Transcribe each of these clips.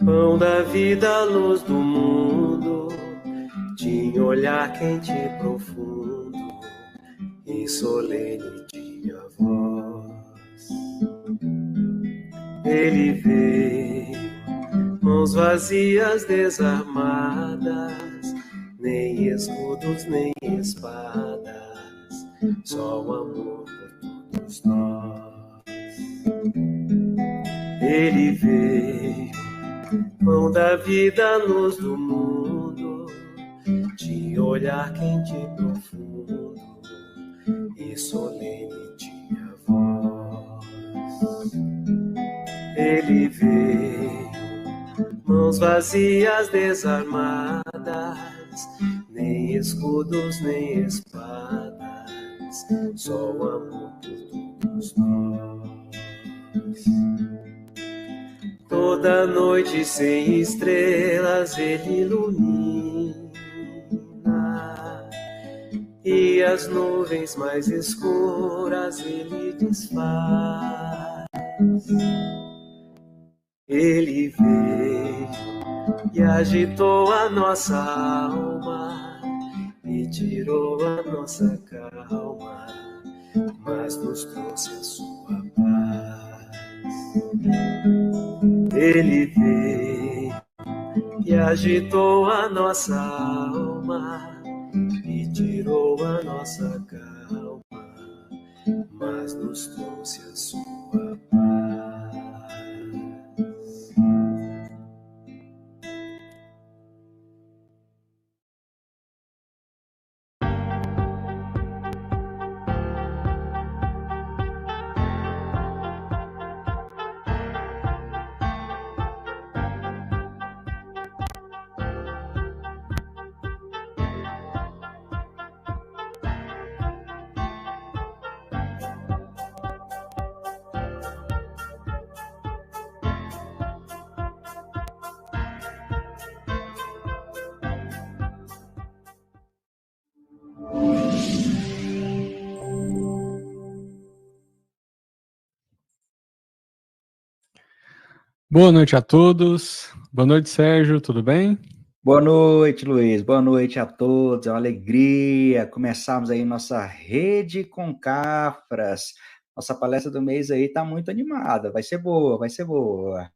Pão da vida, luz do mundo, tinha olhar quente e profundo e solene tinha voz. Ele veio, mãos vazias, desarmadas, nem escudos, nem espadas, só o amor por todos nós. Ele veio, pão da vida, luz do mundo, de olhar quente e profundo e solene tinha voz. Ele veio, mãos vazias, desarmadas, nem escudos, nem espadas, só o amor por todos nós. Toda noite sem estrelas ele ilumina, e as nuvens mais escuras ele desfaz. Ele veio e agitou a nossa alma e tirou a nossa calma, mas nos trouxe a sua paz. Ele veio e agitou a nossa alma e tirou a nossa calma, mas nos trouxe a sua paz. Boa noite a todos. Boa noite, Sérgio, tudo bem? Boa noite, Luiz. Boa noite a todos. É uma alegria começarmos aí nossa Rede Concafras. Nossa palestra do mês aí tá muito animada. Vai ser boa, vai ser boa.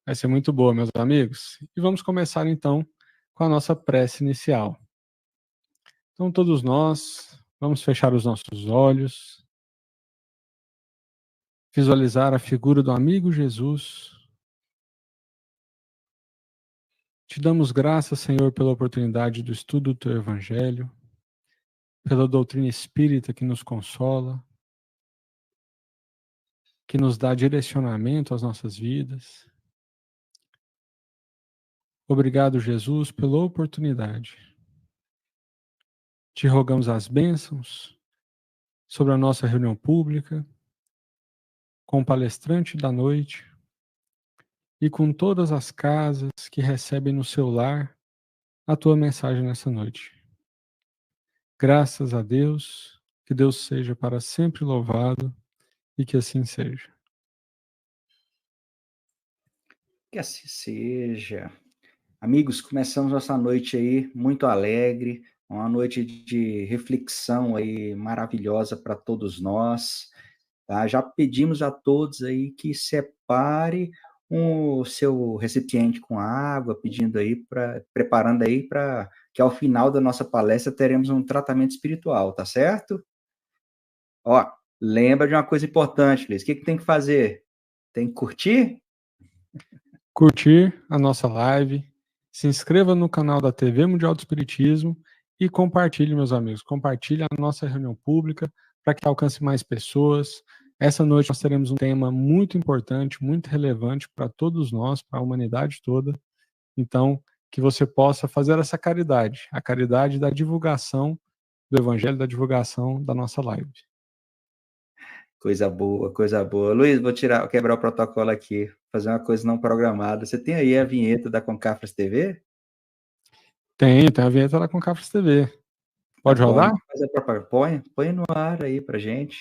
Vai ser muito boa, meus amigos. E vamos começar, então, com a nossa prece inicial. Então, todos nós, vamos fechar os nossos olhos, visualizar a figura do amigo Jesus. Te damos graças, Senhor, pela oportunidade do estudo do Teu Evangelho, pela doutrina espírita que nos consola, que nos dá direcionamento às nossas vidas. Obrigado, Jesus, pela oportunidade. Te rogamos as bênçãos sobre a nossa reunião pública, com o palestrante da noite e com todas as casas que recebem no seu lar a tua mensagem nessa noite. Graças a Deus, que Deus seja para sempre louvado e que assim seja. Que assim seja. Amigos, começamos nossa noite aí muito alegre, uma noite de reflexão aí maravilhosa para todos nós. Tá? Já pedimos a todos aí que separe o seu recipiente com água, pedindo aí preparando aí para que ao final da nossa palestra teremos um tratamento espiritual, tá certo? Ó, lembra de uma coisa importante, Luiz. O que tem que fazer? Tem que curtir? Curtir a nossa live, se inscreva no canal da TV Mundial do Espiritismo e compartilhe, meus amigos. Compartilhe a nossa reunião pública para que alcance mais pessoas. Essa noite nós teremos um tema muito importante, muito relevante para todos nós, para a humanidade toda. Então, que você possa fazer essa caridade, a caridade da divulgação do Evangelho, da divulgação da nossa live. Coisa boa, coisa boa. Luiz, vou quebrar o protocolo aqui, fazer uma coisa não programada. Você tem aí a vinheta da Concafras TV? Tem a vinheta da Concafras TV. Pode rodar? Faz a propaganda. Põe no ar aí pra gente.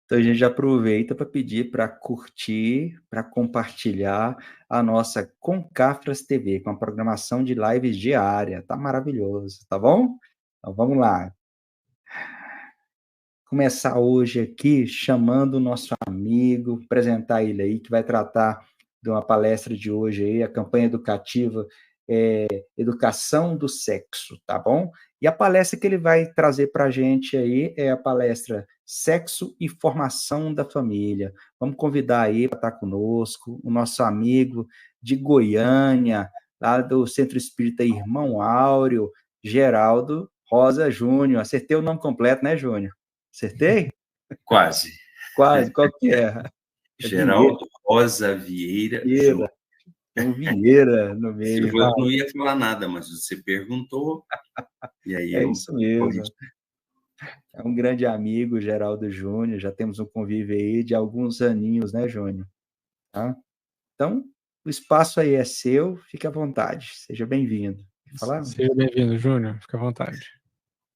Então a gente já aproveita para pedir para curtir, para compartilhar a nossa Concafras TV, com a programação de lives diária. Tá maravilhoso, tá bom? Então vamos lá. Começar hoje aqui chamando o nosso amigo, apresentar ele aí, que vai tratar de uma palestra de hoje aí, a campanha educativa Educação do Sexo, tá bom? E a palestra que ele vai trazer para a gente aí é a palestra Sexo e Formação da Família. Vamos convidar aí para estar conosco o nosso amigo de Goiânia, lá do Centro Espírita Irmão Áureo, Geraldo Rosa Júnior. Acertei o nome completo, né, Júnior? Acertei? Quase. Quase, qual que é? Geraldo Rosa Vieira Júnior. Tem um Vieira no meio. Eu não ia falar nada, mas você perguntou, e aí É isso mesmo. É um grande amigo, Geraldo Júnior, já temos um convívio aí de alguns aninhos, né, Júnior? Tá? Então, o espaço aí é seu, fique à vontade, seja bem-vindo. Seja bem-vindo, Júnior, fique à vontade.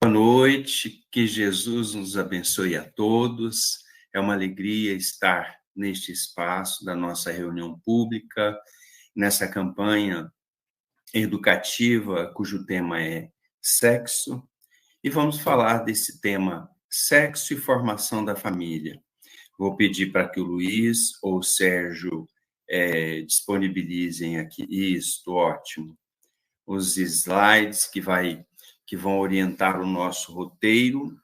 Boa noite, que Jesus nos abençoe a todos. É uma alegria estar neste espaço da nossa reunião pública, nessa campanha educativa, cujo tema é sexo, e vamos falar desse tema, sexo e formação da família. Vou pedir para que o Luiz ou o Sérgio disponibilizem aqui, isso, ótimo, os slides que vão orientar o nosso roteiro.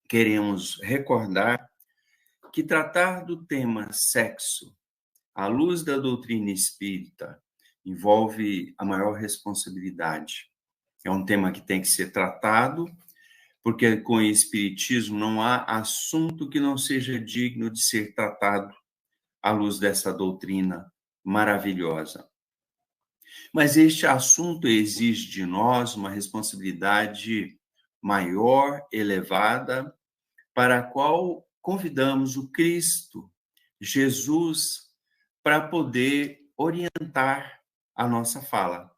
Queremos recordar que tratar do tema sexo, à luz da doutrina espírita, envolve a maior responsabilidade. É um tema que tem que ser tratado, porque com o espiritismo não há assunto que não seja digno de ser tratado à luz dessa doutrina maravilhosa. Mas este assunto exige de nós uma responsabilidade maior, elevada, para a qual convidamos o Cristo, Jesus, para poder orientar a nossa fala,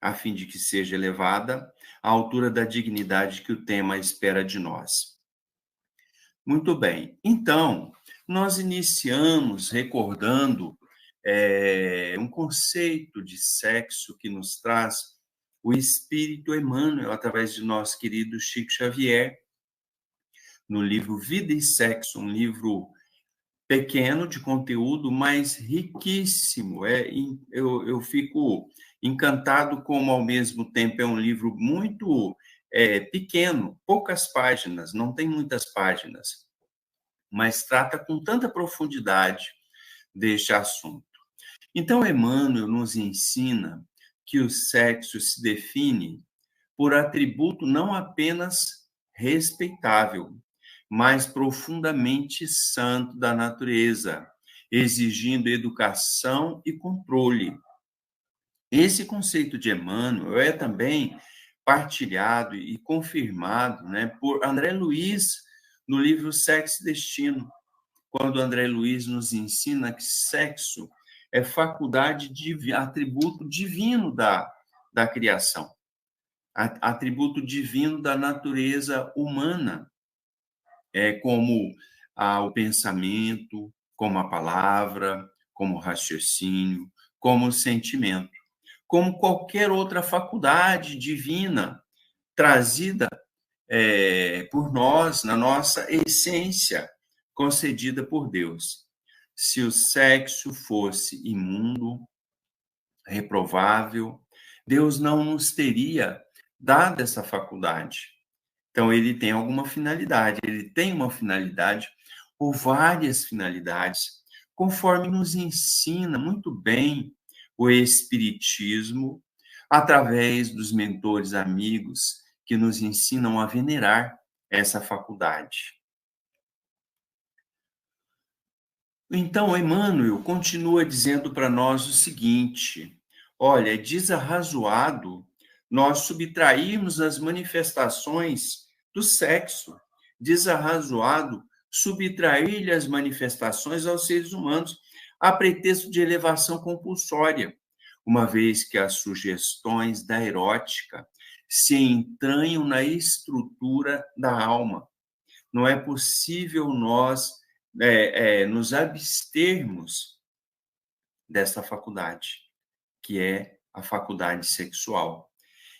a fim de que seja elevada à altura da dignidade que o tema espera de nós. Muito bem, então, nós iniciamos recordando um conceito de sexo que nos traz o Espírito Emmanuel, através de nosso querido Chico Xavier, no livro Vida e Sexo, um livro pequeno de conteúdo, mas riquíssimo. Eu fico encantado como, ao mesmo tempo, é um livro muito pequeno, poucas páginas, não tem muitas páginas, mas trata com tanta profundidade deste assunto. Então, Emmanuel nos ensina que o sexo se define por atributo não apenas respeitável, mas profundamente santo da natureza, exigindo educação e controle. Esse conceito de Emmanuel é também partilhado e confirmado, né, por André Luiz no livro Sexo e Destino, quando André Luiz nos ensina que sexo é faculdade, atributo divino da criação, atributo divino da natureza humana, como o pensamento, como a palavra, como o raciocínio, como o sentimento, como qualquer outra faculdade divina trazida por nós, na nossa essência, concedida por Deus. Se o sexo fosse imundo, reprovável, Deus não nos teria dado essa faculdade. Então, ele tem alguma finalidade, ele tem uma finalidade ou várias finalidades, conforme nos ensina muito bem o Espiritismo, através dos mentores amigos que nos ensinam a venerar essa faculdade. Então, Emmanuel continua dizendo para nós o seguinte: olha, é desarrazoado nós subtrairmos as manifestações do sexo, desarrazoado subtrair-lhe as manifestações aos seres humanos a pretexto de elevação compulsória, uma vez que as sugestões da erótica se entranham na estrutura da alma, não é possível nós nos abstermos dessa faculdade, que é a faculdade sexual.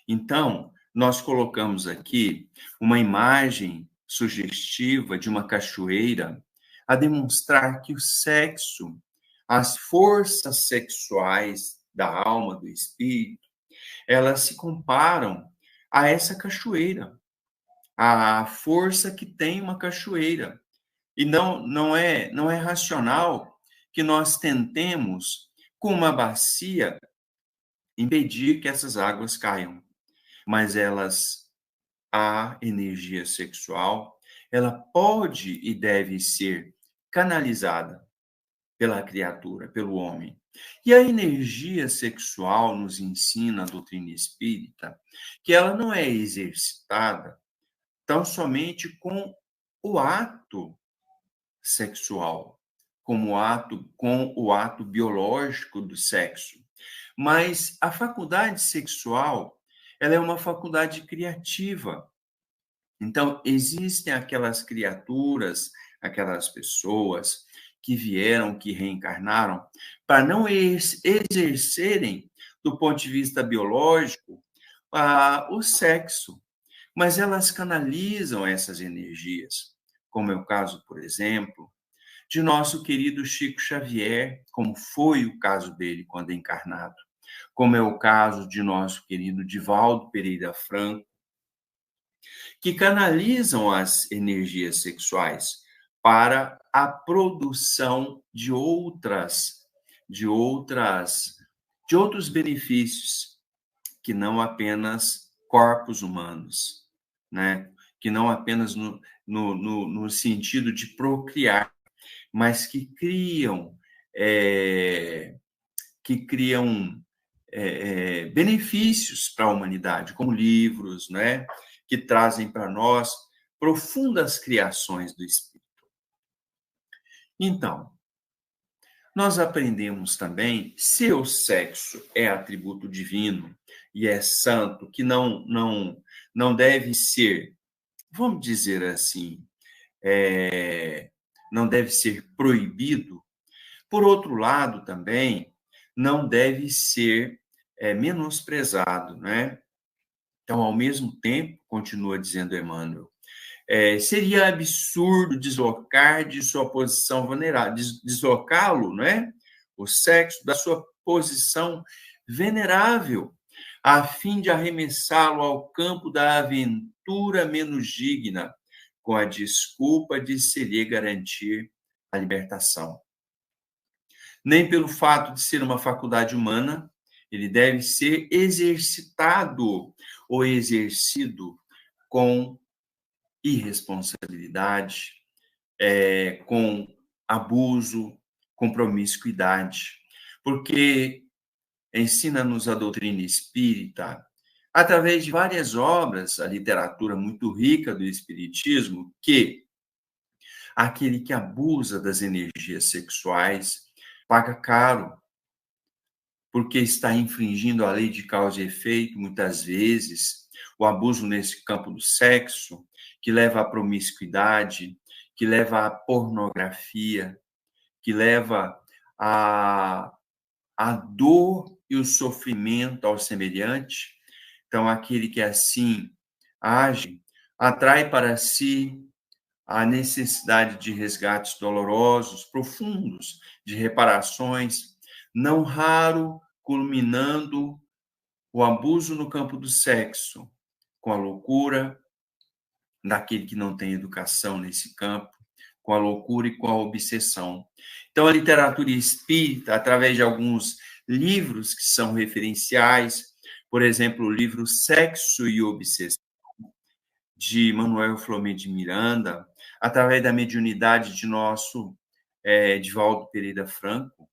Então, nós colocamos aqui uma imagem sugestiva de uma cachoeira a demonstrar que o sexo, as forças sexuais da alma, do espírito, elas se comparam a essa cachoeira, a força que tem uma cachoeira. E não é racional que nós tentemos, com uma bacia, impedir que essas águas caiam. Mas a energia sexual, ela pode e deve ser canalizada pela criatura, pelo homem. E a energia sexual nos ensina a doutrina espírita que ela não é exercitada tão somente com o ato sexual, com o ato biológico do sexo. Mas a faculdade sexual, ela é uma faculdade criativa. Então, existem aquelas criaturas, aquelas pessoas que vieram, que reencarnaram, para não exercerem, do ponto de vista biológico, o sexo. Mas elas canalizam essas energias, como é o caso, por exemplo, de nosso querido Chico Xavier, como foi o caso dele quando encarnado, como é o caso de nosso querido Divaldo Pereira Franco, que canalizam as energias sexuais para a produção de outros benefícios, que não apenas corpos humanos, né? Que não apenas no sentido de procriar, mas que criam benefícios para a humanidade, como livros, né? Que trazem para nós profundas criações do espírito. Então, nós aprendemos também, se o sexo é atributo divino e é santo, que não deve ser, vamos dizer assim, não deve ser proibido. Por outro lado, também, não deve ser menosprezado, né? Então, ao mesmo tempo, continua dizendo Emmanuel, seria absurdo deslocar de sua posição venerável, deslocá-lo, né? O sexo da sua posição venerável, a fim de arremessá-lo ao campo da aventura menos digna, com a desculpa de se lhe garantir a libertação. Nem pelo fato de ser uma faculdade humana, ele deve ser exercitado ou exercido com irresponsabilidade, com abuso, com promiscuidade. Porque ensina-nos a doutrina espírita, através de várias obras, a literatura muito rica do espiritismo, que aquele que abusa das energias sexuais paga caro, porque está infringindo a lei de causa e efeito, muitas vezes, o abuso nesse campo do sexo, que leva à promiscuidade, que leva à pornografia, que leva à dor e o sofrimento ao semelhante. Então, aquele que assim age, atrai para si a necessidade de resgates dolorosos, profundos, de reparações, não raro culminando o abuso no campo do sexo, com a loucura daquele que não tem educação nesse campo, com a loucura e com a obsessão. Então, a literatura espírita, através de alguns livros que são referenciais, por exemplo, o livro Sexo e Obsessão, de Manuel Flomé de Miranda, através da mediunidade de nosso Divaldo Pereira Franco.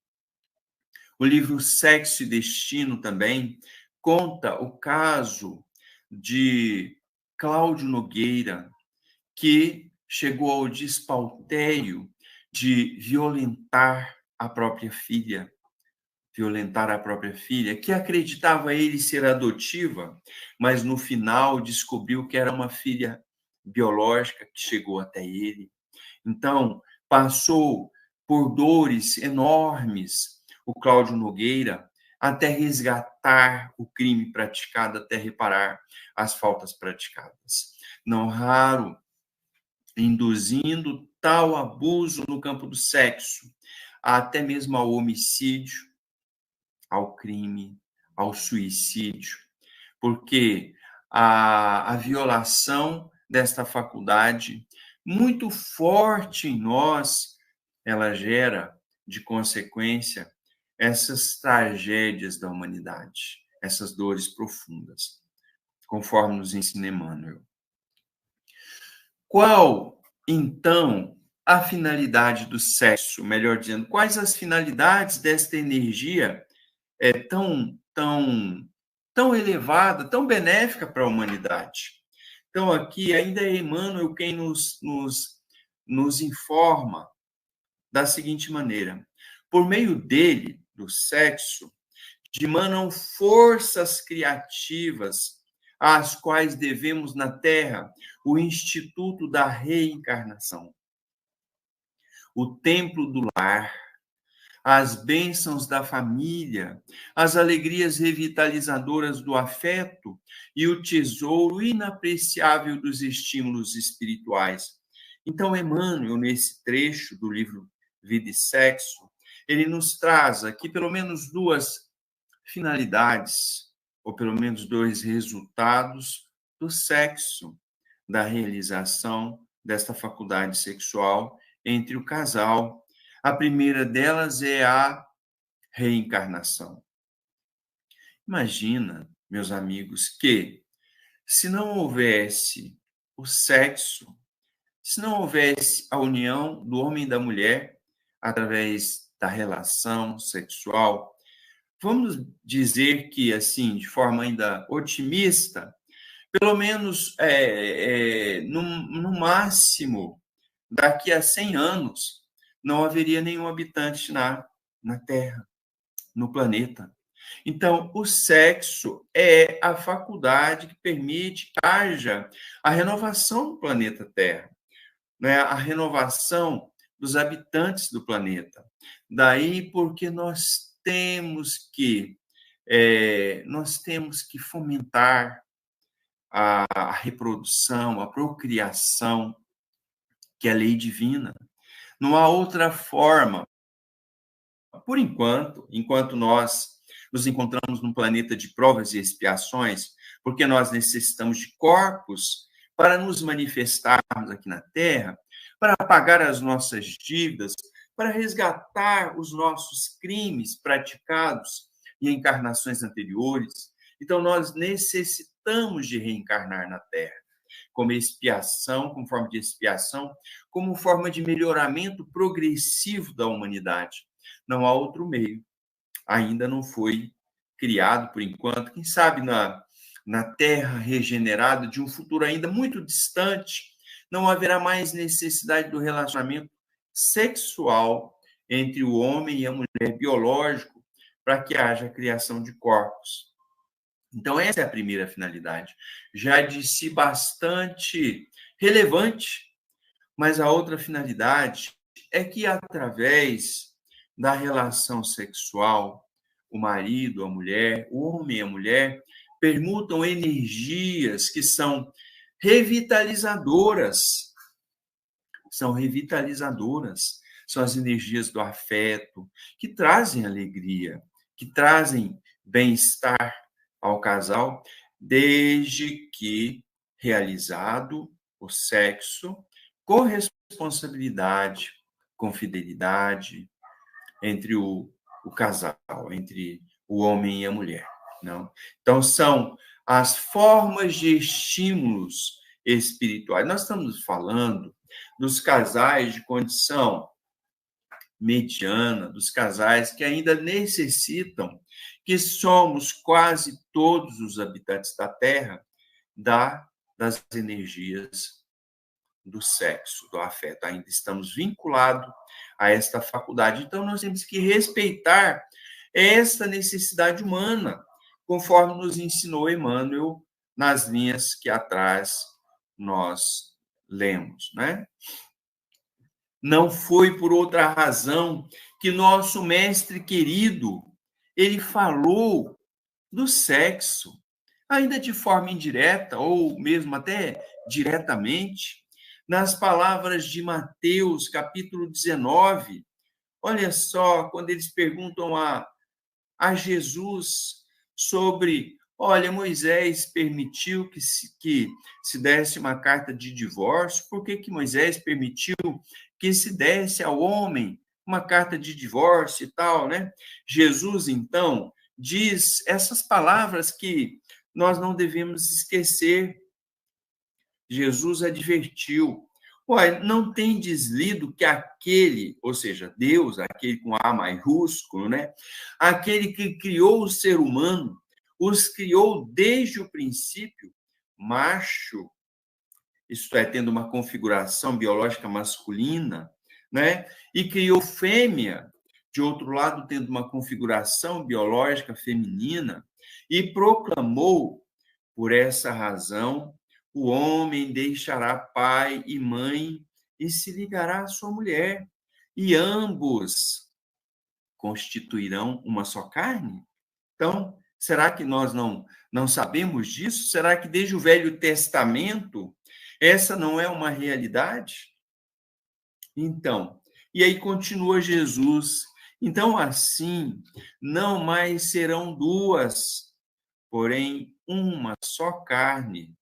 O livro Sexo e Destino também conta o caso de Cláudio Nogueira, que chegou ao despautério de violentar a própria filha, que acreditava ele ser adotiva, mas no final descobriu que era uma filha biológica que chegou até ele. Então, passou por dores enormes o Cláudio Nogueira até resgatar o crime praticado, até reparar as faltas praticadas. Não raro, induzindo tal abuso no campo do sexo, até mesmo ao homicídio, ao crime, ao suicídio, porque a violação desta faculdade, muito forte em nós, ela gera, de consequência, essas tragédias da humanidade, essas dores profundas, conforme nos ensina Emmanuel. Qual, então, a finalidade do sexo? Melhor dizendo, quais as finalidades desta energia tão elevada, tão benéfica para a humanidade? Então, aqui ainda é Emmanuel quem nos informa da seguinte maneira: por meio dele, do sexo, dimanam forças criativas às quais devemos na Terra o Instituto da Reencarnação, o templo do lar, as bênçãos da família, as alegrias revitalizadoras do afeto e o tesouro inapreciável dos estímulos espirituais. Então, Emmanuel, nesse trecho do livro Vida e Sexo, ele nos traz aqui pelo menos duas finalidades, ou pelo menos dois resultados do sexo, da realização desta faculdade sexual entre o casal. A primeira delas é a reencarnação. Imagina, meus amigos, que se não houvesse o sexo, se não houvesse a união do homem e da mulher através da relação sexual, vamos dizer que, assim, de forma ainda otimista, pelo menos no máximo, daqui a 100 anos, não haveria nenhum habitante na Terra, no planeta. Então, o sexo é a faculdade que permite que haja a renovação do planeta Terra, né? A renovação dos habitantes do planeta. Daí porque nós temos que fomentar a reprodução, a procriação, que é a lei divina. Não há outra forma. Por enquanto nós nos encontramos num planeta de provas e expiações, porque nós necessitamos de corpos para nos manifestarmos aqui na Terra, para pagar as nossas dívidas, para resgatar os nossos crimes praticados em encarnações anteriores. Então, nós necessitamos de reencarnar na Terra, como expiação, como forma de expiação, como forma de melhoramento progressivo da humanidade. Não há outro meio. Ainda não foi criado, por enquanto. Quem sabe na Terra regenerada, de um futuro ainda muito distante, não haverá mais necessidade do relacionamento sexual entre o homem e a mulher biológico para que haja a criação de corpos. Então, essa é a primeira finalidade. Já de si bastante relevante, mas a outra finalidade é que, através da relação sexual, o marido, a mulher, o homem e a mulher permutam energias que são revitalizadoras. São revitalizadoras. São as energias do afeto, que trazem alegria, que trazem bem-estar ao casal, desde que realizado o sexo com responsabilidade, com fidelidade entre o casal, entre o homem e a mulher. Não? Então, são as formas de estímulos espirituais. Nós estamos falando dos casais de condição mediana, dos casais que ainda necessitam, que somos quase todos os habitantes da Terra, das energias do sexo, do afeto. Ainda estamos vinculados a esta faculdade. Então, nós temos que respeitar esta necessidade humana, conforme nos ensinou Emmanuel nas linhas que atrás nós lemos, né? Não foi por outra razão que nosso mestre querido, ele falou do sexo, ainda de forma indireta, ou mesmo até diretamente, nas palavras de Mateus, capítulo 19. Olha só, quando eles perguntam a Jesus sobre, olha, Moisés permitiu que se desse uma carta de divórcio, por que Moisés permitiu que se desse ao homem uma carta de divórcio e tal, né? Jesus, então, diz essas palavras que nós não devemos esquecer. Jesus advertiu, olha, não tendes lido que aquele, ou seja, Deus, aquele com A maiúsculo, né? Aquele que criou o ser humano, os criou desde o princípio, macho, isto é, tendo uma configuração biológica masculina, né? E criou fêmea, de outro lado, tendo uma configuração biológica feminina, e proclamou, por essa razão, o homem deixará pai e mãe e se ligará à sua mulher, e ambos constituirão uma só carne? Então, será que nós não sabemos disso? Será que desde o Velho Testamento essa não é uma realidade? Então, e aí continua Jesus. Então, assim, não mais serão duas, porém uma só carne.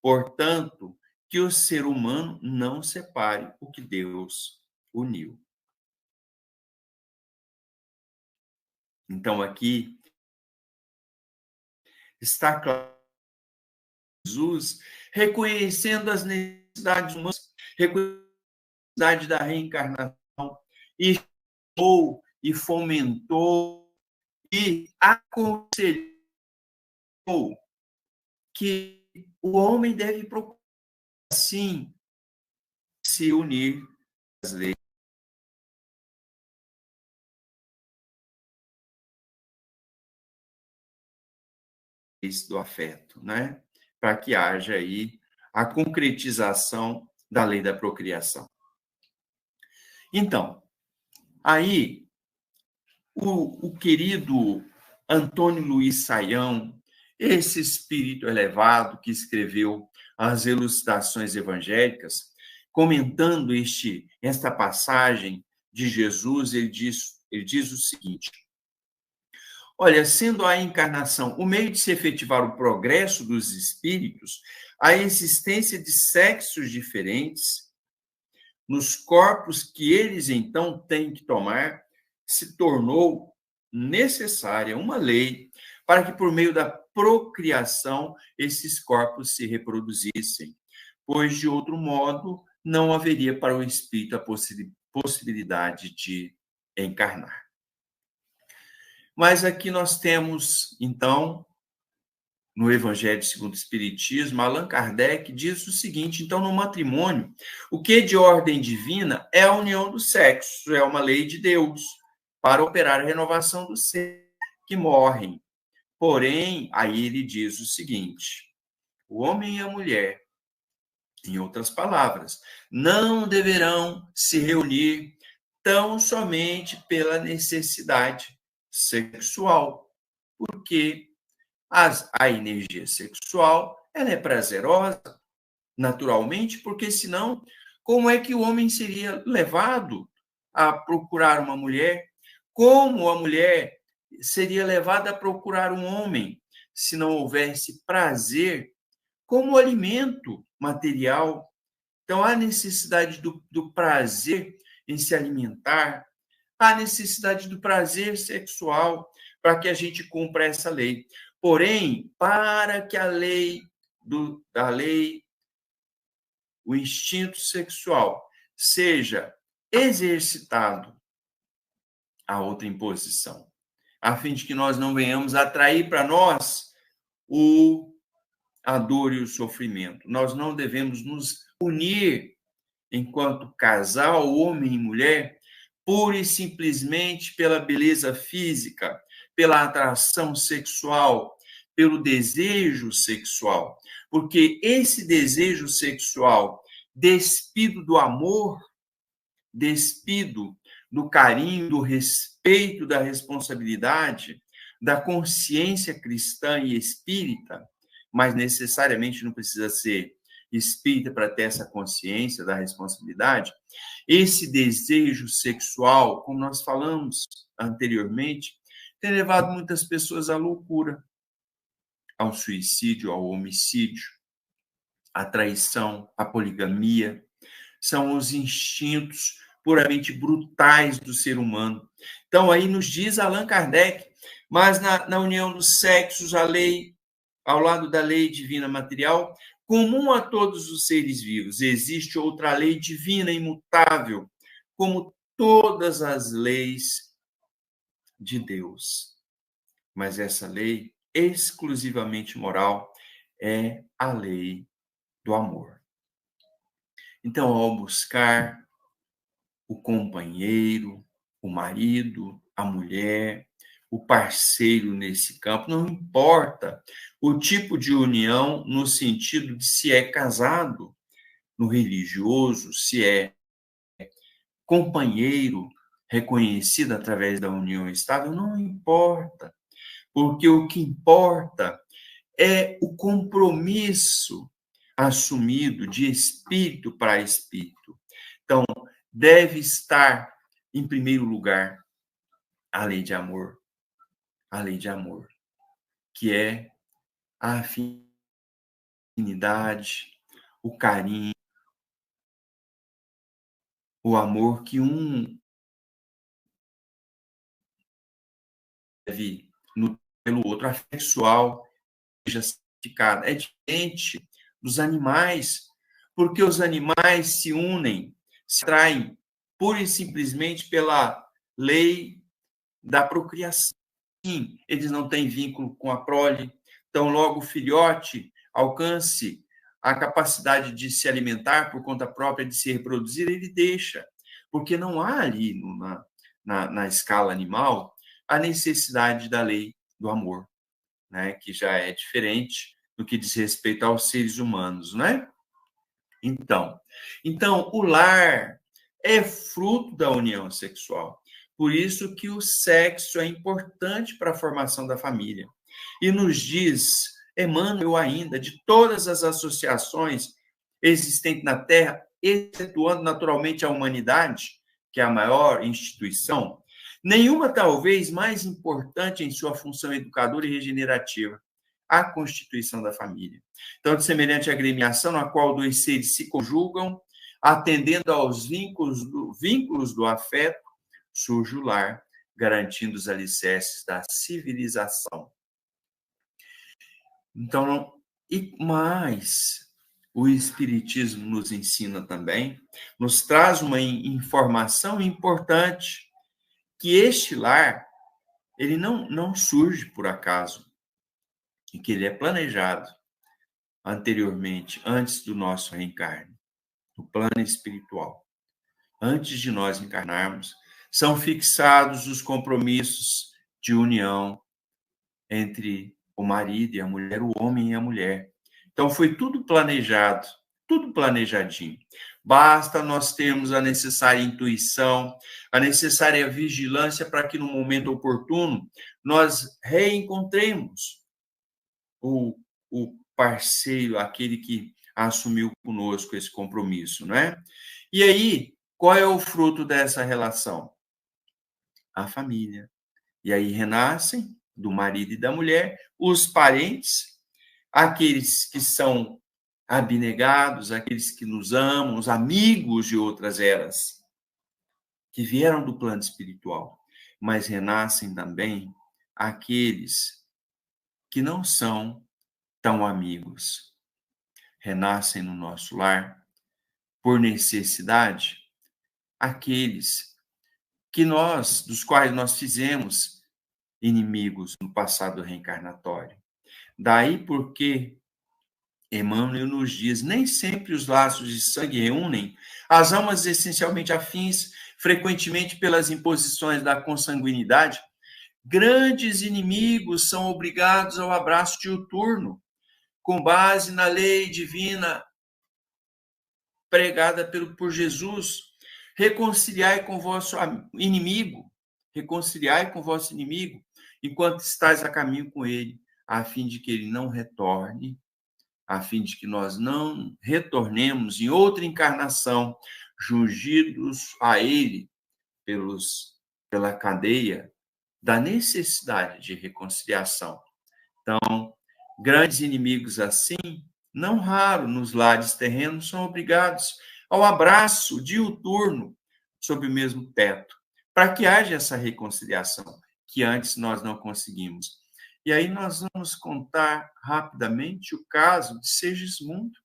Portanto, que o ser humano não separe o que Deus uniu. Então, aqui está claro Jesus reconhecendo as necessidades humanas, reconhecendo a necessidade da reencarnação, e chamou, e fomentou, e aconselhou que o homem deve procurar, sim, se unir às leis do afeto, né? Para que haja aí a concretização da lei da procriação. Então, aí, o querido Antônio Luiz Saião, esse espírito elevado que escreveu as Elucidações Evangélicas, comentando esta passagem de Jesus, ele diz o seguinte: olha, sendo a encarnação o meio de se efetivar o progresso dos espíritos, a existência de sexos diferentes nos corpos que eles então têm que tomar, se tornou necessária uma lei para que, por meio da procriação, esses corpos se reproduzissem, pois, de outro modo, não haveria para o espírito a possibilidade de encarnar. Mas aqui nós temos, então, no Evangelho segundo o Espiritismo, Allan Kardec diz o seguinte: então, no matrimônio, o que é de ordem divina é a união do sexo, é uma lei de Deus, para operar a renovação dos seres que morrem. Porém, aí ele diz o seguinte: o homem e a mulher, em outras palavras, não deverão se reunir tão somente pela necessidade sexual, porque a energia sexual ela é prazerosa, naturalmente, porque senão, como é que o homem seria levado a procurar uma mulher? Como a mulher seria levada a procurar um homem se não houvesse prazer como alimento material? Então, há necessidade do prazer em se alimentar, há necessidade do prazer sexual para que a gente cumpra essa lei. Porém, para que o instinto sexual seja exercitado, a outra imposição, a fim de que nós não venhamos atrair para nós a dor e o sofrimento. Nós não devemos nos unir enquanto casal, homem e mulher, pura e simplesmente pela beleza física, pela atração sexual, pelo desejo sexual. Porque esse desejo sexual despido do amor, despido do carinho, do respeito, da responsabilidade, da consciência cristã e espírita, mas necessariamente não precisa ser espírita para ter essa consciência da responsabilidade. Esse desejo sexual, como nós falamos anteriormente, tem levado muitas pessoas à loucura, ao suicídio, ao homicídio, à traição, à poligamia. São os instintos puramente brutais do ser humano. Então, aí nos diz Allan Kardec, mas na união dos sexos, a lei, ao lado da lei divina material, comum a todos os seres vivos, existe outra lei divina imutável, como todas as leis de Deus. Mas essa lei exclusivamente moral é a lei do amor. Então, ao buscar o companheiro, o marido, a mulher, o parceiro nesse campo, não importa o tipo de união no sentido de se é casado no religioso, se é companheiro reconhecido através da união estável, não importa, porque o que importa é o compromisso assumido de espírito para espírito. Então, deve estar, em primeiro lugar, a lei de amor, que é a afinidade, o carinho, o amor que um deve nutrir pelo outro, afetual, seja santificado. É diferente dos animais, porque os animais se unem, se atraem pura e simplesmente pela lei da procriação. Sim, eles não têm vínculo com a prole, então logo o filhote alcance a capacidade de se alimentar por conta própria, de se reproduzir, ele deixa, porque não há ali na escala animal a necessidade da lei do amor, né? Que já é diferente do que diz respeito aos seres humanos, né? Então, o lar é fruto da união sexual. Por isso que o sexo é importante para a formação da família. E nos diz Emmanuel ainda, de todas as associações existentes na Terra, excetuando naturalmente a humanidade, que é a maior instituição, nenhuma talvez mais importante em sua função educadora e regenerativa, a constituição da família. Então, de semelhante agremiação, na qual dois seres se conjugam, atendendo aos vínculos do afeto, surge o lar, garantindo os alicerces da civilização. Então, mas o Espiritismo nos ensina também, nos traz uma informação importante, que este lar, ele não surge por acaso, e que ele é planejado anteriormente, antes do nosso reencarne, no plano espiritual. Antes de nós encarnarmos, são fixados os compromissos de união entre o marido e a mulher, o homem e a mulher. Então, foi tudo planejado, tudo planejadinho. Basta nós termos a necessária intuição, a necessária vigilância para que, no momento oportuno, nós reencontremos o parceiro, aquele que assumiu conosco esse compromisso, não é? E aí, qual é o fruto dessa relação? A família. E aí renascem, do marido e da mulher, os parentes, aqueles que são abnegados, aqueles que nos amam, os amigos de outras eras, que vieram do plano espiritual, mas renascem também aqueles que não são tão amigos. Renascem no nosso lar, por necessidade, aqueles dos quais nós fizemos inimigos no passado reencarnatório. Daí porque Emmanuel nos diz, nem sempre os laços de sangue reúnem as almas essencialmente afins, frequentemente pelas imposições da consanguinidade, grandes inimigos são obrigados ao abraço diuturno, com base na lei divina pregada por Jesus. Reconciliai com o vosso inimigo, reconciliai com o vosso inimigo, enquanto estáis a caminho com ele, a fim de que ele não retorne, a fim de que nós não retornemos em outra encarnação, jungidos a ele pela cadeia da necessidade de reconciliação. Então, grandes inimigos assim, não raro nos lares terrenos, são obrigados ao abraço diuturno sob o mesmo teto, para que haja essa reconciliação que antes nós não conseguimos. E aí nós vamos contar rapidamente o caso de Segismundo,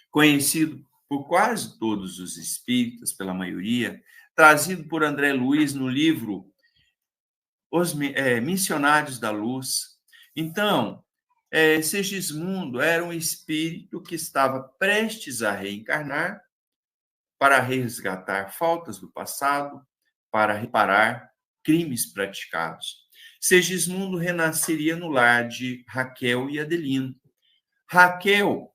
conhecido por quase todos os espíritas, pela maioria, trazido por André Luiz no livro Os Missionários da Luz. Então, Segismundo era um espírito que estava prestes a reencarnar para resgatar faltas do passado, para reparar crimes praticados. Segismundo renasceria no lar de Raquel e Adelino. Raquel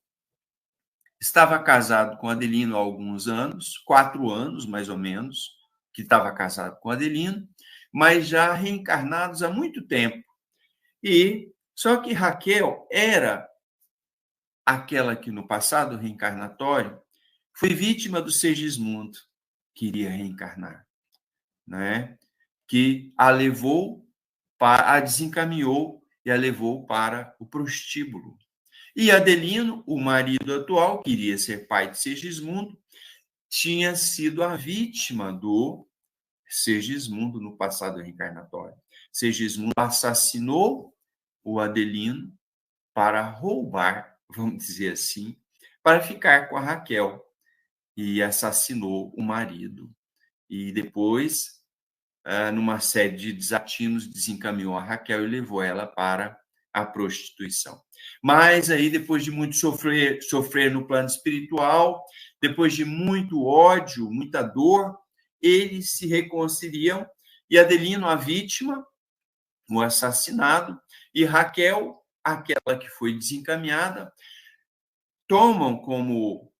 estava casado com Adelino há alguns anos, 4 anos mais ou menos, que estava casado com Adelino, mas já reencarnados há muito tempo. E só que Raquel era aquela que no passado reencarnatório foi vítima do Segismundo, que iria reencarnar, né? Que a levou a desencaminhou e a levou para o prostíbulo. E Adelino, o marido atual, que iria ser pai de Segismundo, tinha sido a vítima do Segismundo no passado reencarnatório. Segismundo assassinou o Adelino para roubar, vamos dizer assim, para ficar com a Raquel, e assassinou o marido. E depois, numa série de desatinos, desencaminhou a Raquel e levou ela para a prostituição. Mas aí, depois de muito sofrer no plano espiritual, depois de muito ódio, muita dor, eles se reconciliam, e Adelino, a vítima, o assassinado, e Raquel, aquela que foi desencaminhada, tomam como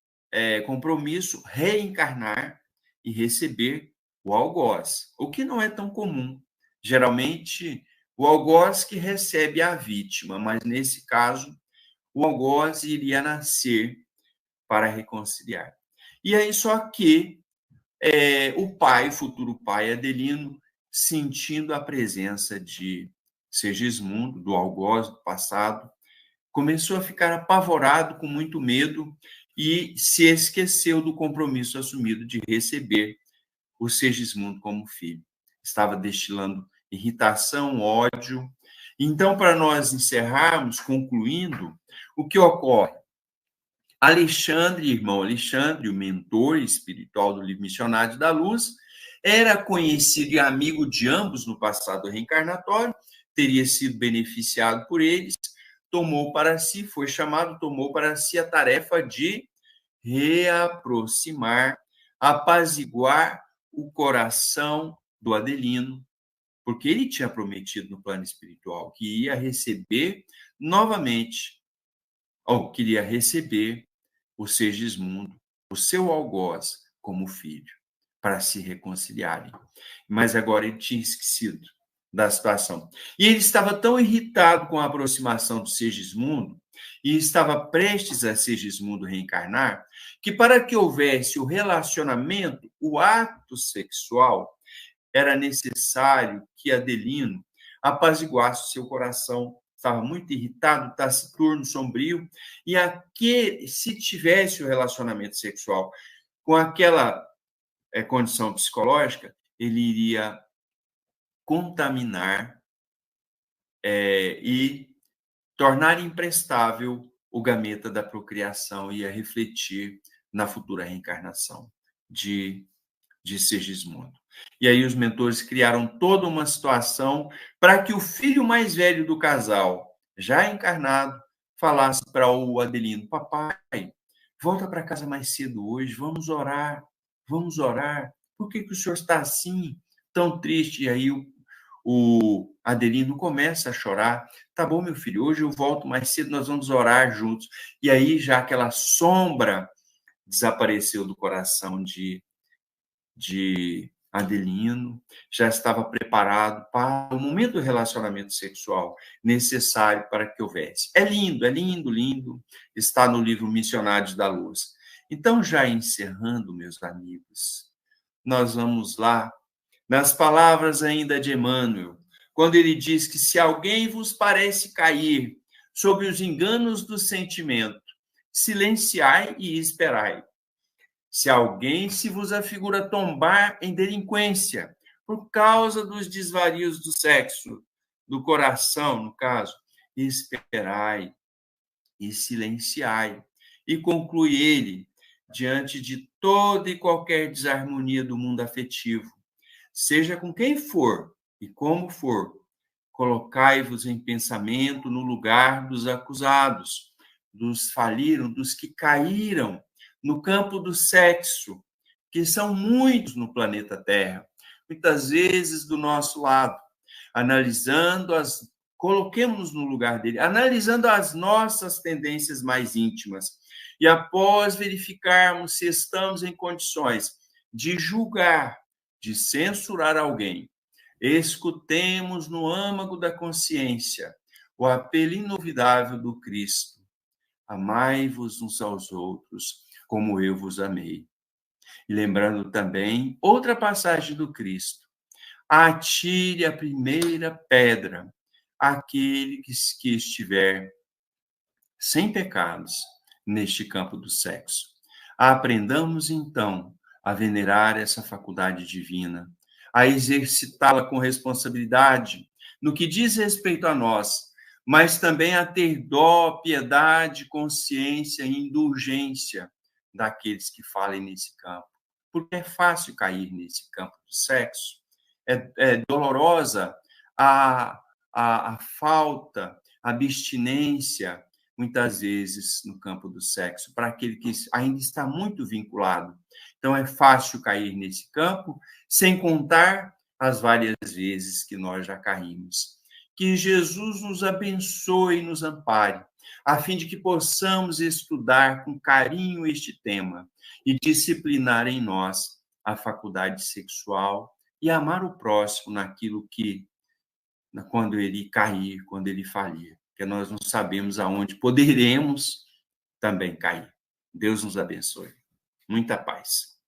compromisso reencarnar e receber o algoz, o que não é tão comum. Geralmente, o algoz que recebe a vítima, mas nesse caso, o algoz iria nascer para reconciliar. E aí, só que o pai, o futuro pai Adelino, sentindo a presença de Segismundo, do algoz do passado, começou a ficar apavorado, com muito medo, e se esqueceu do compromisso assumido de receber o Segismundo como filho. Estava destilando irritação, ódio. Então, para nós encerrarmos, concluindo, o que ocorre? Alexandre, irmão Alexandre, o mentor espiritual do livro Missionários da Luz, era conhecido e amigo de ambos no passado reencarnatório, teria sido beneficiado por eles, tomou para si a tarefa de reaproximar, apaziguar o coração do Adelino, porque ele tinha prometido no plano espiritual que ia receber novamente, ou queria receber o Segismundo, o seu algoz, como filho, para se reconciliarem. Mas agora ele tinha esquecido da situação. E ele estava tão irritado com a aproximação do Segismundo, e estava prestes a Segismundo reencarnar, que para que houvesse o relacionamento, o ato sexual, era necessário que Adelino apaziguasse o seu coração. Estava muito irritado, taciturno, sombrio, e se tivesse o relacionamento sexual com aquela condição psicológica, ele iria contaminar e tornar imprestável o gameta da procriação, e ia refletir na futura reencarnação de Segismundo. E aí os mentores criaram toda uma situação para que o filho mais velho do casal, já encarnado, falasse para o Adelino: papai, volta para casa mais cedo hoje, vamos orar. Por que o senhor está assim, tão triste? E aí o Adelino começa a chorar. Tá bom, meu filho, hoje eu volto mais cedo, nós vamos orar juntos. E aí já aquela sombra desapareceu do coração de Adelino, já estava preparado para o momento do relacionamento sexual necessário para que houvesse. É lindo, lindo, está no livro Missionários da Luz. Então, já encerrando, meus amigos, nós vamos lá, nas palavras ainda de Emmanuel, quando ele diz que se alguém vos parece cair sob os enganos do sentimento, silenciai e esperai. Se alguém se vos afigura tombar em delinquência por causa dos desvarios do sexo, do coração, no caso, esperai e silenciai. E conclui ele, diante de toda e qualquer desarmonia do mundo afetivo, seja com quem for e como for, colocai-vos em pensamento no lugar dos acusados, dos faliram, dos que caíram no campo do sexo, que são muitos no planeta Terra, muitas vezes do nosso lado, coloquemos-nos no lugar dele, analisando as nossas tendências mais íntimas, e após verificarmos se estamos em condições de julgar, de censurar alguém, escutemos no âmago da consciência o apelo inovidável do Cristo: amai-vos uns aos outros, como eu vos amei. E lembrando também outra passagem do Cristo: atire a primeira pedra aquele que estiver sem pecados neste campo do sexo. Aprendamos, então, a venerar essa faculdade divina, a exercitá-la com responsabilidade no que diz respeito a nós, mas também a ter dó, piedade, consciência e indulgência daqueles que falem nesse campo. Porque é fácil cair nesse campo do sexo, é dolorosa a falta, a abstinência, muitas vezes, no campo do sexo, para aquele que ainda está muito vinculado. Então, é fácil cair nesse campo, sem contar as várias vezes que nós já caímos. Que Jesus nos abençoe e nos ampare, a fim de que possamos estudar com carinho este tema e disciplinar em nós a faculdade sexual e amar o próximo naquilo que, quando ele cair, quando ele falir, porque nós não sabemos aonde poderemos também cair. Deus nos abençoe. Muita paz.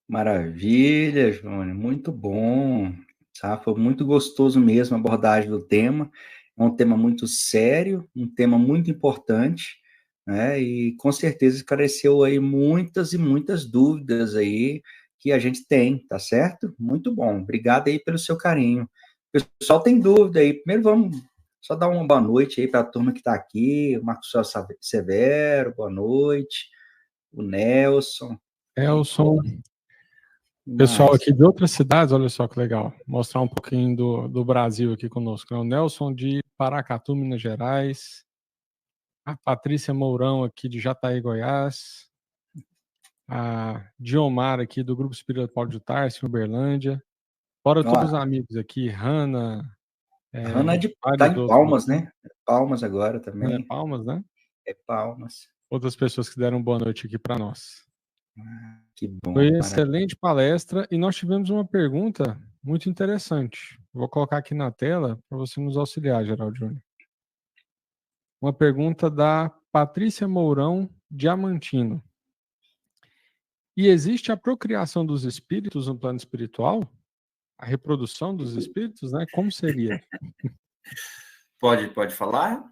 Maravilha, Júnior, muito bom. Tá? Foi muito gostoso mesmo a abordagem do tema. É um tema muito sério, um tema muito importante, né? E com certeza esclareceu aí muitas e muitas dúvidas aí que a gente tem, tá certo? Muito bom. Obrigado aí pelo seu carinho. O pessoal tem dúvida aí. Primeiro vamos só dar uma boa noite aí para a turma que está aqui. O Marcos Severo, boa noite. O Nelson. Pessoal aqui de outras cidades, olha só que legal. Mostrar um pouquinho do Brasil aqui conosco. O Nelson de Paracatu, Minas Gerais. A Patrícia Mourão aqui de Jataí, Goiás. A Diomar aqui do Grupo Espírita Paulo de Tarso, Uberlândia. Fora todos os amigos aqui. Hanna. Hanna tá em Palmas, né? Palmas agora também. É Palmas, né? É Palmas. Outras pessoas que deram boa noite aqui para nós. Que bom. Foi excelente palestra e nós tivemos uma pergunta muito interessante. Vou colocar aqui na tela para você nos auxiliar, Geraldo Júnior. Uma pergunta da Patrícia Mourão Diamantino. E existe a procriação dos espíritos no plano espiritual? A reprodução dos espíritos, né? Como seria? Pode falar?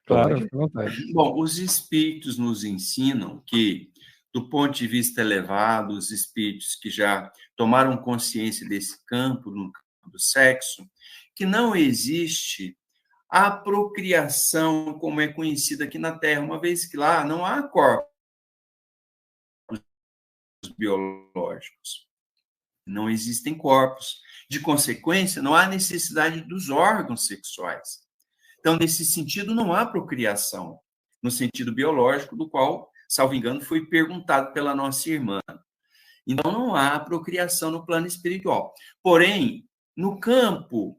Claro, fica à vontade. Bom, os espíritos nos ensinam que, do ponto de vista elevado, os espíritos que já tomaram consciência desse campo, no campo do sexo, que não existe a procriação como é conhecida aqui na Terra, uma vez que lá não há corpos biológicos. Não existem corpos. De consequência, não há necessidade dos órgãos sexuais. Então, nesse sentido, não há procriação, no sentido biológico, do qual, salvo engano, foi perguntado pela nossa irmã. Então, não há procriação no plano espiritual. Porém, no campo,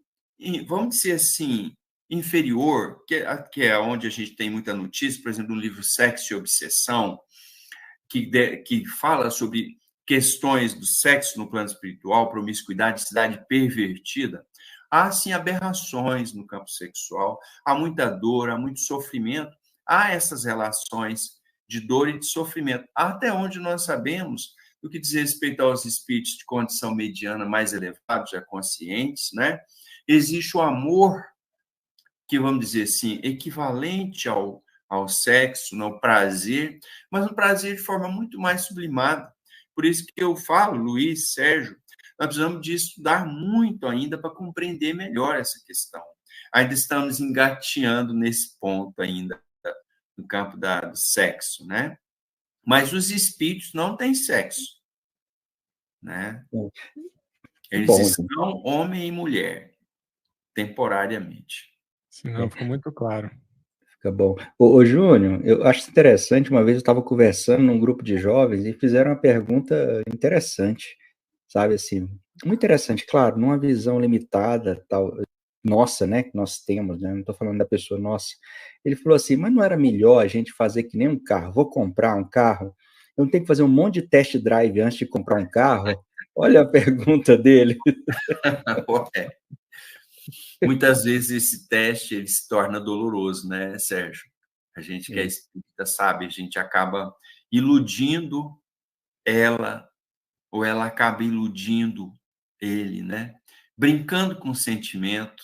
vamos dizer assim, inferior, que é onde a gente tem muita notícia, por exemplo, no livro Sexo e Obsessão, que fala sobre questões do sexo no plano espiritual, promiscuidade, cidade pervertida, há, sim, aberrações no campo sexual, há muita dor, há muito sofrimento, há essas relações de dor e de sofrimento. Até onde nós sabemos, no que diz respeito aos espíritos de condição mediana mais elevados, já conscientes, né? Existe o amor, que, vamos dizer assim, equivalente ao sexo, no prazer, mas um prazer de forma muito mais sublimada. Por isso que eu falo, Luiz, Sérgio, nós precisamos de estudar muito ainda para compreender melhor essa questão. Ainda estamos engateando nesse ponto ainda, no campo do sexo, né? Mas os espíritos não têm sexo, né? Eles estão homem e mulher, temporariamente. Senão ficou muito claro. Fica bom. Ô Júnior, eu acho interessante, uma vez eu estava conversando num grupo de jovens e fizeram uma pergunta interessante, sabe, assim, muito interessante, claro, numa visão limitada, tal, nossa, né, que nós temos, né, não estou falando da pessoa nossa. Ele falou assim, mas não era melhor a gente fazer que nem um carro? Vou comprar um carro, eu não tenho que fazer um monte de test drive antes de comprar um carro? Olha a pergunta dele. Muitas vezes esse teste ele se torna doloroso, né, Sérgio? A gente que é espírita sabe, a gente acaba iludindo ela, ou ela acaba iludindo ele, né? Brincando com o sentimento.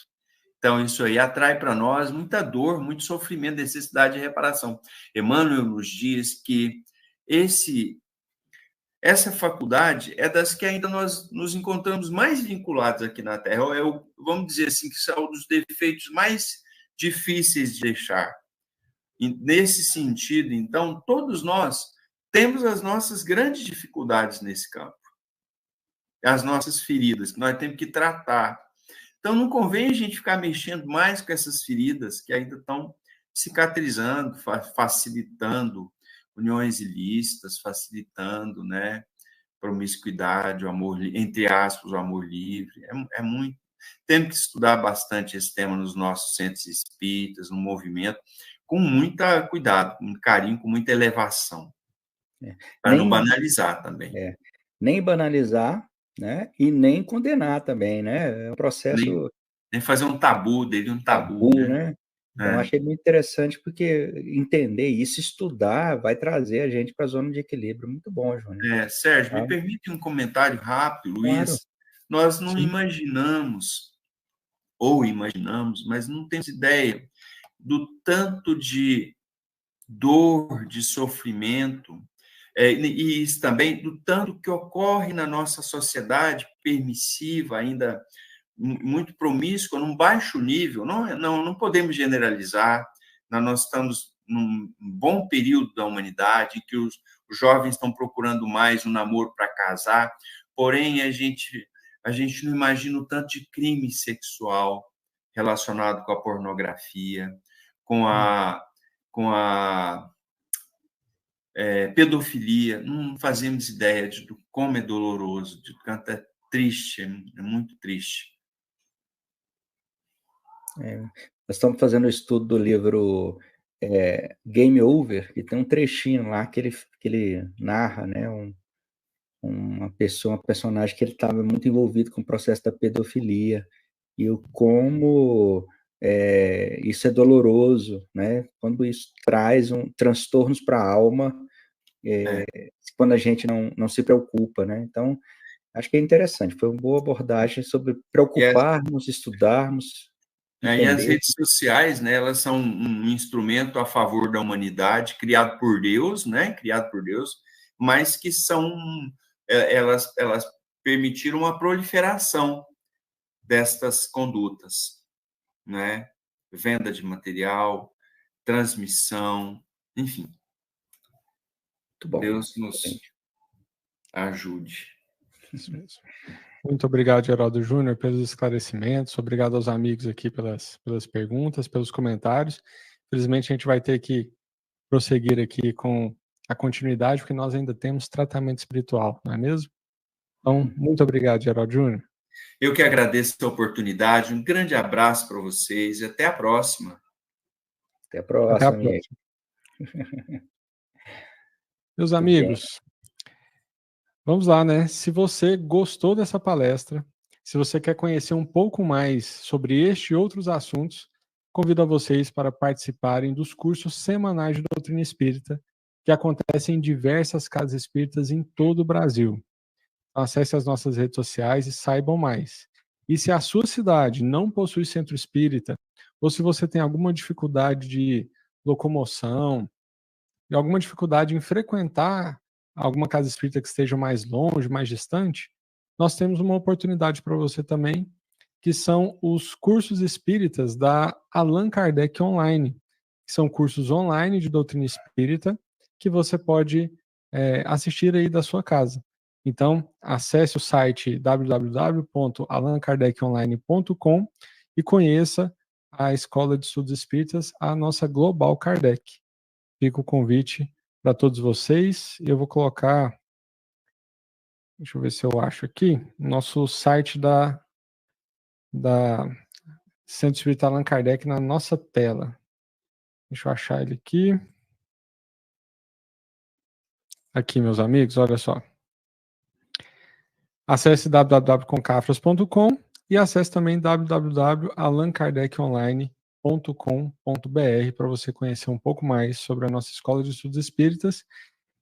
Então, isso aí atrai para nós muita dor, muito sofrimento, necessidade de reparação. Emmanuel nos diz que essa faculdade é das que ainda nós nos encontramos mais vinculados aqui na Terra. Vamos dizer assim, que são os defeitos mais difíceis de deixar. E, nesse sentido, então, todos nós temos as nossas grandes dificuldades nesse campo. As nossas feridas, que nós temos que tratar. Então, não convém a gente ficar mexendo mais com essas feridas que ainda estão cicatrizando, facilitando uniões ilícitas, facilitando, né, promiscuidade, o amor, entre aspas, o amor livre. É muito. Temos que estudar bastante esse tema nos nossos centros espíritas, no movimento, com muito cuidado, com muito carinho, com muita elevação. Para não banalizar também. Nem banalizar, né? E nem condenar também, né? É um processo... Nem fazer um tabu dele, um tabu, né? Então, achei muito interessante, porque entender isso, estudar, vai trazer a gente para a zona de equilíbrio. Muito bom, Júnior. Sérgio, me permite um comentário rápido, Luiz. Claro. Nós não imaginamos, mas não temos ideia do tanto de dor, de sofrimento, e isso também do tanto que ocorre na nossa sociedade permissiva, ainda muito promíscua, num baixo nível. Não podemos generalizar. Nós estamos num bom período da humanidade, em que os jovens estão procurando mais um namoro para casar, porém a gente não imagina o tanto de crime sexual relacionado com a pornografia, com a pedofilia. Não fazemos ideia de como é doloroso, de quanto é triste, é muito triste. Nós estamos fazendo o estudo do livro Game Over, e tem um trechinho lá que ele narra, né, uma personagem que ele estava muito envolvido com o processo da pedofilia, e como isso é doloroso, né, quando isso traz transtornos para a alma, quando a gente não se preocupa, né, então acho que é interessante, foi uma boa abordagem sobre preocuparmos, estudarmos. E as redes sociais, né, elas são um instrumento a favor da humanidade, criado por Deus, né, mas que elas permitiram a proliferação destas condutas, né, venda de material, transmissão, enfim. Muito bom. Deus nos ajude. Isso mesmo. Muito obrigado, Geraldo Júnior, pelos esclarecimentos. Obrigado aos amigos aqui pelas perguntas, pelos comentários. Infelizmente, a gente vai ter que prosseguir aqui com a continuidade, porque nós ainda temos tratamento espiritual, não é mesmo? Então, muito obrigado, Geraldo Júnior. Eu que agradeço a oportunidade, um grande abraço para vocês e até a próxima. Até a Até a próxima, amigo. próxima. Meus Muito bem. amigos, vamos lá, né? Se você gostou dessa palestra, se você quer conhecer um pouco mais sobre este e outros assuntos, convido a vocês para participarem dos cursos semanais de doutrina espírita que acontecem em diversas casas espíritas em todo o Brasil. Acesse as nossas redes sociais e saibam mais. E se a sua cidade não possui centro espírita, ou se você tem alguma dificuldade de locomoção, e alguma dificuldade em frequentar alguma casa espírita que esteja mais longe, mais distante, nós temos uma oportunidade para você também, que são os cursos espíritas da Allan Kardec Online, que são cursos online de doutrina espírita que você pode assistir aí da sua casa. Então, acesse o site www.allankardeconline.com e conheça a Escola de Estudos Espíritas, a nossa Global Kardec. Fica o convite para todos vocês. Eu vou colocar, deixa eu ver se eu acho aqui, nosso site da Centro Espírita Allan Kardec na nossa tela. Deixa eu achar ele aqui. Aqui, meus amigos, olha só. Acesse www.concafras.com e acesse também www.allankardeconline.com.br para você conhecer um pouco mais sobre a nossa Escola de Estudos Espíritas.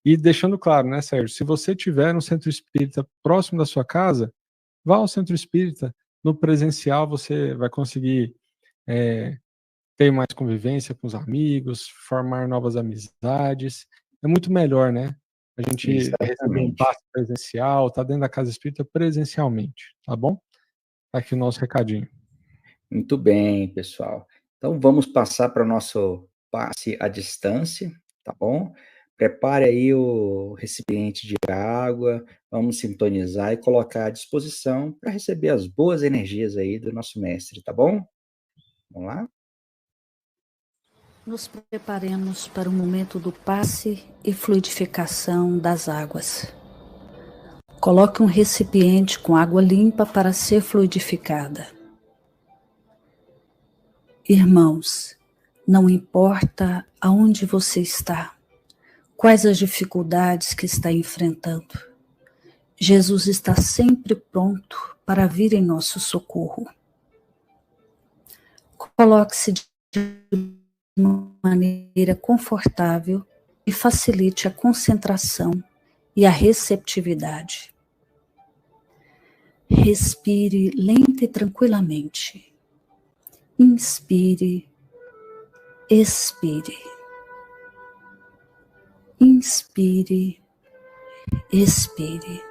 E deixando claro, né, Sérgio, se você tiver um centro espírita próximo da sua casa, vá ao centro espírita. No presencial você vai conseguir ter mais convivência com os amigos, formar novas amizades. É muito melhor, né? A gente receber um passe presencial, tá dentro da casa espírita presencialmente, tá bom? Tá aqui o nosso recadinho. Muito bem, pessoal. Então, vamos passar para o nosso passe à distância, tá bom? Prepare aí o recipiente de água, vamos sintonizar e colocar à disposição para receber as boas energias aí do nosso mestre, tá bom? Vamos lá? Nos preparemos para o momento do passe e fluidificação das águas. Coloque um recipiente com água limpa para ser fluidificada. Irmãos, não importa aonde você está, quais as dificuldades que está enfrentando, Jesus está sempre pronto para vir em nosso socorro. Coloque-se de uma maneira confortável e facilite a concentração e a receptividade. Respire lenta e tranquilamente. Inspire, expire. Inspire, expire.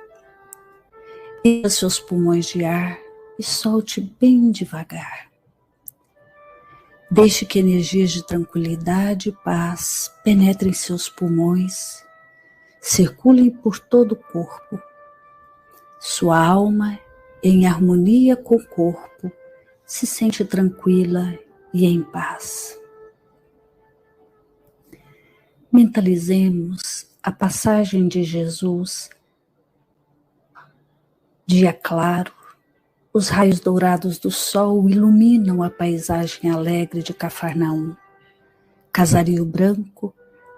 Encha seus pulmões de ar e solte bem devagar. Deixe que energias de tranquilidade e paz penetrem seus pulmões, circulem por todo o corpo. Sua alma, em harmonia com o corpo, se sente tranquila e em paz. Mentalizemos a passagem de Jesus, dia claro. Os raios dourados do sol iluminam a paisagem alegre de Cafarnaum. Casario branco,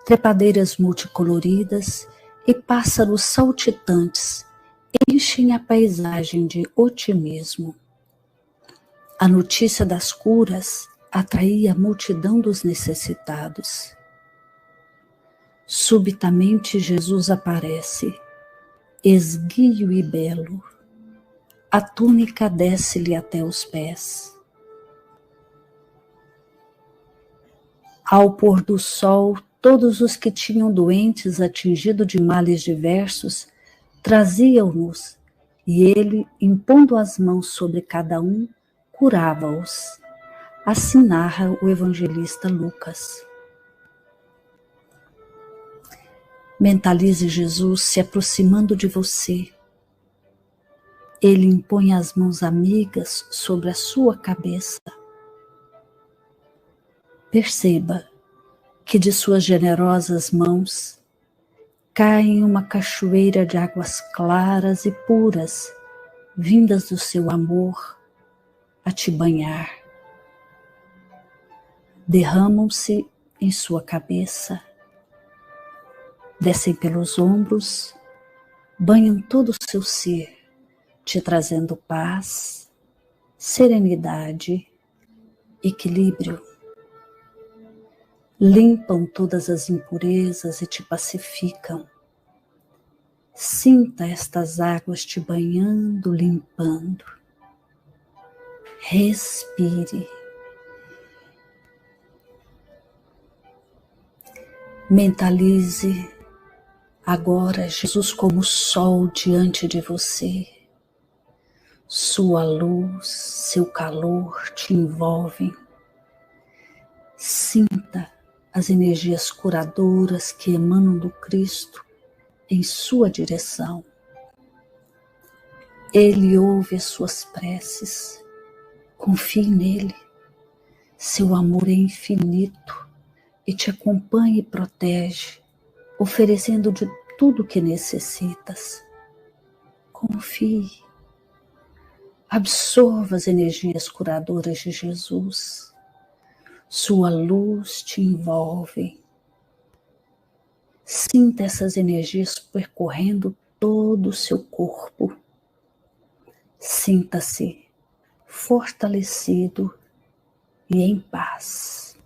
trepadeiras multicoloridas e pássaros saltitantes enchem a paisagem de otimismo. A notícia das curas atraía a multidão dos necessitados. Subitamente Jesus aparece, esguio e belo. A túnica desce-lhe até os pés. Ao pôr do sol, todos os que tinham doentes atingidos de males diversos traziam-nos, e ele, impondo as mãos sobre cada um, curava-os. Assim narra o evangelista Lucas. Mentalize Jesus se aproximando de você. Ele impõe as mãos amigas sobre a sua cabeça. Perceba que de suas generosas mãos cai uma cachoeira de águas claras e puras vindas do seu amor a te banhar. Derramam-se em sua cabeça, descem pelos ombros, banham todo o seu ser, te trazendo paz, serenidade, equilíbrio. Limpam todas as impurezas e te pacificam. Sinta estas águas te banhando, limpando. Respire. Mentalize agora Jesus como sol diante de você. Sua luz, seu calor te envolvem. Sinta as energias curadoras que emanam do Cristo em sua direção. Ele ouve as suas preces. Confie nele. Seu amor é infinito e te acompanha e protege, oferecendo de tudo o que necessitas. Confie. Absorva as energias curadoras de Jesus. Sua luz te envolve. Sinta essas energias percorrendo todo o seu corpo. Sinta-se fortalecido e em paz.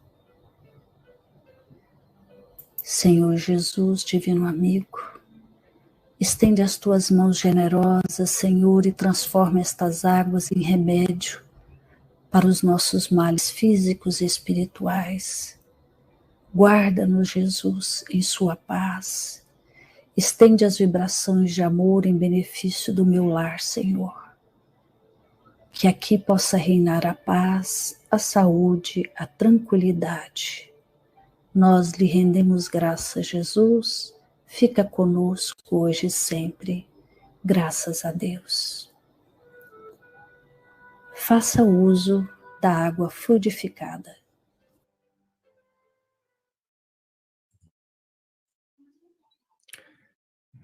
Senhor Jesus, divino amigo, estende as tuas mãos generosas, Senhor, e transforma estas águas em remédio para os nossos males físicos e espirituais. Guarda-nos, Jesus, em sua paz. Estende as vibrações de amor em benefício do meu lar, Senhor. Que aqui possa reinar a paz, a saúde, a tranquilidade. Nós lhe rendemos graças, Jesus. Fica conosco hoje e sempre. Graças a Deus. Faça uso da água fluidificada.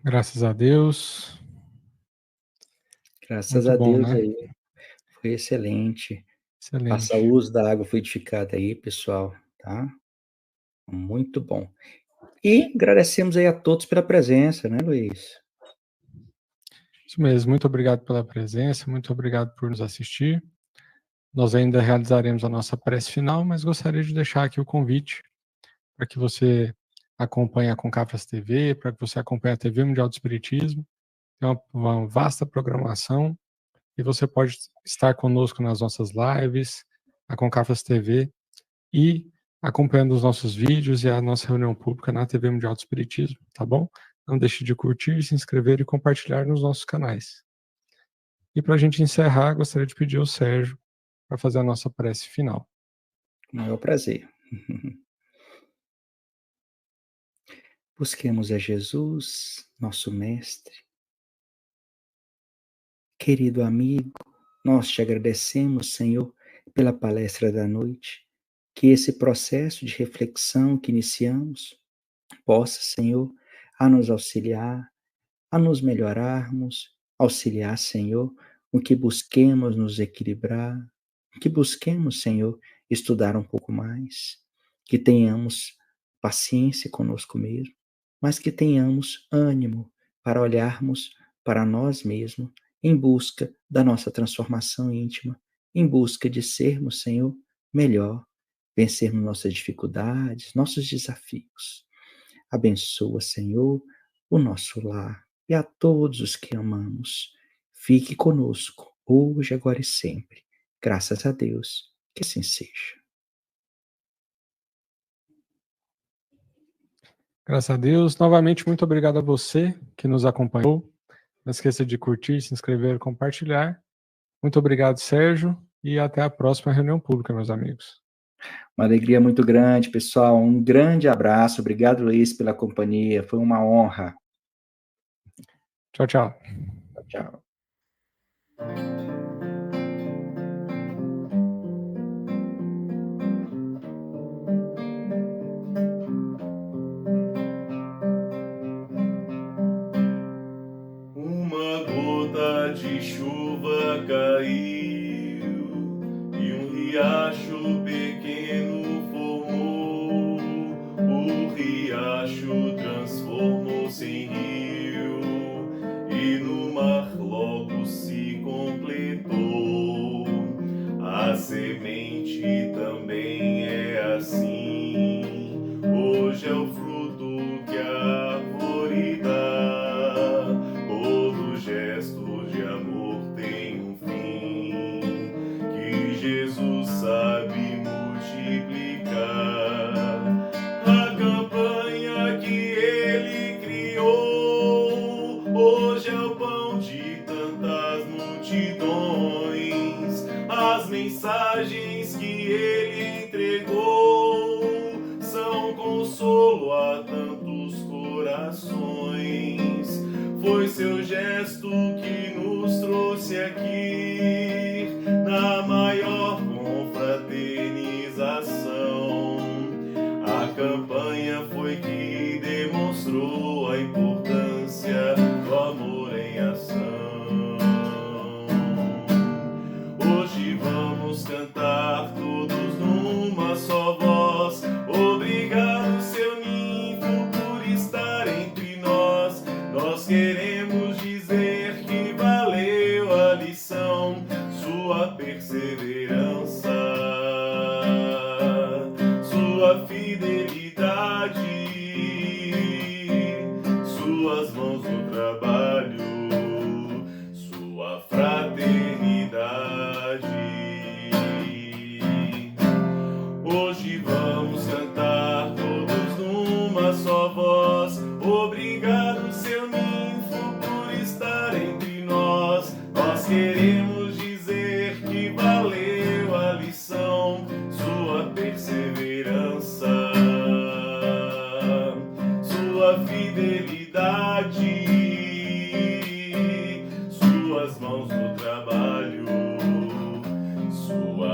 Graças a Deus. Graças Muito a bom, Deus né? aí. Foi excelente. Excelente. Faça uso da água fluidificada aí, pessoal, tá? Muito bom. E agradecemos aí a todos pela presença, né, Luiz? Isso mesmo. Muito obrigado pela presença, muito obrigado por nos assistir. Nós ainda realizaremos a nossa prece final, mas gostaria de deixar aqui o convite para que você acompanhe a Concafras TV, para que você acompanhe a TV Mundial do Espiritismo. Tem uma vasta programação e você pode estar conosco nas nossas lives, a Concafras TV, e acompanhando os nossos vídeos e a nossa reunião pública na TV Mundial do Espiritismo, tá bom? Não deixe de curtir, se inscrever e compartilhar nos nossos canais. E para a gente encerrar, gostaria de pedir ao Sérgio para fazer a nossa prece final. Com o maior prazer. Busquemos a Jesus, nosso Mestre. Querido amigo, nós te agradecemos, Senhor, pela palestra da noite, que esse processo de reflexão que iniciamos possa, Senhor, a nos auxiliar, a nos melhorarmos, auxiliar, Senhor, o que busquemos nos equilibrar, o que busquemos, Senhor, estudar um pouco mais, que tenhamos paciência conosco mesmo, mas que tenhamos ânimo para olharmos para nós mesmos em busca da nossa transformação íntima, em busca de sermos, Senhor, melhor, vencermos nossas dificuldades, nossos desafios. Abençoa, Senhor, o nosso lar e a todos os que amamos. Fique conosco, hoje, agora e sempre. Graças a Deus, que assim seja. Graças a Deus. Novamente, muito obrigado a você que nos acompanhou. Não esqueça de curtir, se inscrever e compartilhar. Muito obrigado, Sérgio, e até a próxima reunião pública, meus amigos. Uma alegria muito grande, pessoal. Um grande abraço. Obrigado, Luiz, pela companhia. Foi uma honra. Tchau, tchau. Tchau. Uma gota de chuva riacho transformou-se em rio, e no mar logo se completou. A semente também é assim, hoje é o fruto que a árvore dá. Todo gesto de amor tem um fim, que Jesus sabe multiplicar. A campanha que ele criou, hoje é o pão de tantas multidões. As mensagens que ele entregou são consolo a tantos corações. Foi seu gesto que nos trouxe aqui na maior confraternização. A campanha foi que demonstrou a importância do amor em ação. Hoje vamos cantar todos numa só voz. Obrigado, seu ninfo, por estar entre nós. Nós queremos dizer que valeu a lição, sua perseverança, sua fidelidade, suas mãos no trabalho, sua fraternidade. Hoje vamos cantar todos numa só voz. Obrigado, seu ninfo, por estar entre nós. Nós queremos dizer que valeu a lição, sua perseverança, sua fidelidade, suas mãos no trabalho, sua